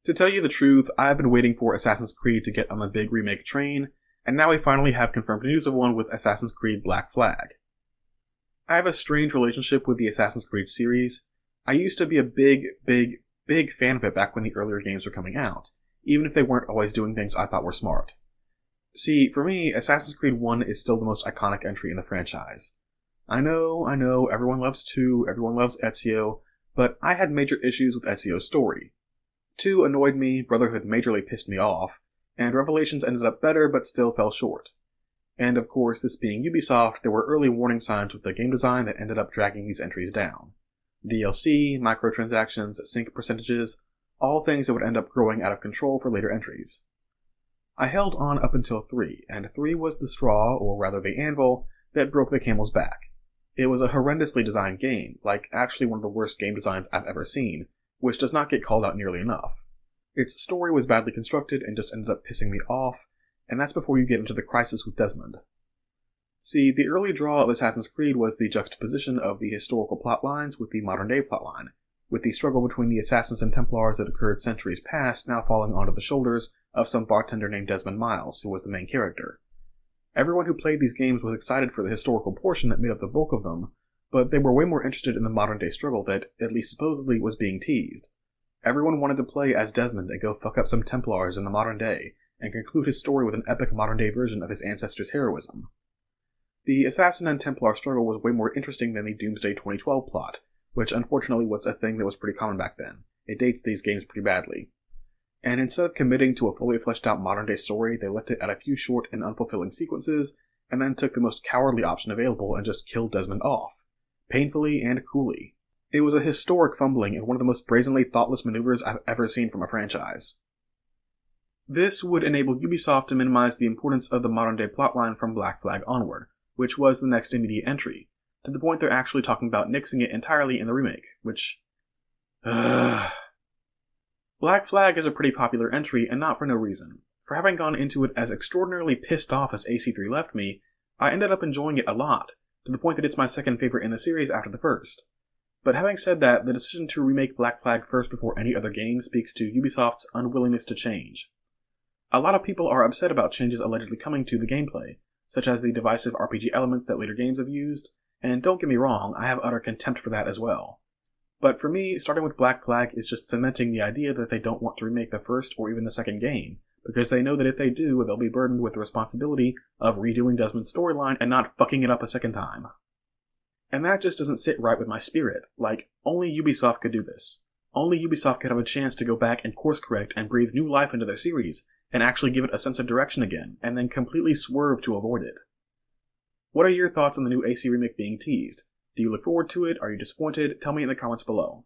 To tell you the truth, I've been waiting for Assassin's Creed to get on the big remake train, and now we finally have confirmed news of one with Assassin's Creed Black Flag. I have a strange relationship with the Assassin's Creed series. I used to be a big fan of it back when the earlier games were coming out, even if they weren't always doing things I thought were smart. See, for me, Assassin's Creed 1 is still the most iconic entry in the franchise. I know, everyone loves 2, everyone loves Ezio, but I had major issues with Ezio's story. 2 annoyed me, Brotherhood majorly pissed me off, and Revelations ended up better but still fell short. And of course, this being Ubisoft, there were early warning signs with the game design that ended up dragging these entries down. DLC, microtransactions, sync percentages, all things that would end up growing out of control for later entries. I held on up until 3, and 3 was the straw, or rather the anvil, that broke the camel's back. It was a horrendously designed game, like actually one of the worst game designs I've ever seen, which does not get called out nearly enough. Its story was badly constructed and just ended up pissing me off, and that's before you get into the crisis with Desmond. See, the early draw of Assassin's Creed was the juxtaposition of the historical plotlines with the modern-day plotline, with the struggle between the assassins and Templars that occurred centuries past now falling onto the shoulders of some bartender named Desmond Miles, who was the main character. Everyone who played these games was excited for the historical portion that made up the bulk of them, but they were way more interested in the modern-day struggle that, at least supposedly, was being teased. Everyone wanted to play as Desmond and go fuck up some Templars in the modern day, and conclude his story with an epic modern-day version of his ancestors' heroism. The Assassin and Templar struggle was way more interesting than the Doomsday 2012 plot, which unfortunately was a thing that was pretty common back then. It dates these games pretty badly. And instead of committing to a fully fleshed out modern-day story, they left it at a few short and unfulfilling sequences, and then took the most cowardly option available and just killed Desmond off. Painfully and cruelly. It was a historic fumbling and one of the most brazenly thoughtless maneuvers I've ever seen from a franchise. This would enable Ubisoft to minimize the importance of the modern-day plotline from Black Flag onward, which was the next immediate entry, to the point they're actually talking about nixing it entirely in the remake, which... Black Flag is a pretty popular entry, and not for no reason. For having gone into it as extraordinarily pissed off as AC3 left me, I ended up enjoying it a lot, to the point that it's my second favorite in the series after the first. But having said that, the decision to remake Black Flag first before any other game speaks to Ubisoft's unwillingness to change. A lot of people are upset about changes allegedly coming to the gameplay, such as the divisive RPG elements that later games have used, and don't get me wrong, I have utter contempt for that as well. But for me, starting with Black Flag is just cementing the idea that they don't want to remake the first or even the second game, because they know that if they do, they'll be burdened with the responsibility of redoing Desmond's storyline and not fucking it up a second time. And that just doesn't sit right with my spirit. Like, only Ubisoft could do this. Only Ubisoft could have a chance to go back and course correct and breathe new life into their series, and actually give it a sense of direction again, and then completely swerve to avoid it. What are your thoughts on the new AC remake being teased? Do you look forward to it? Are you disappointed? Tell me in the comments below.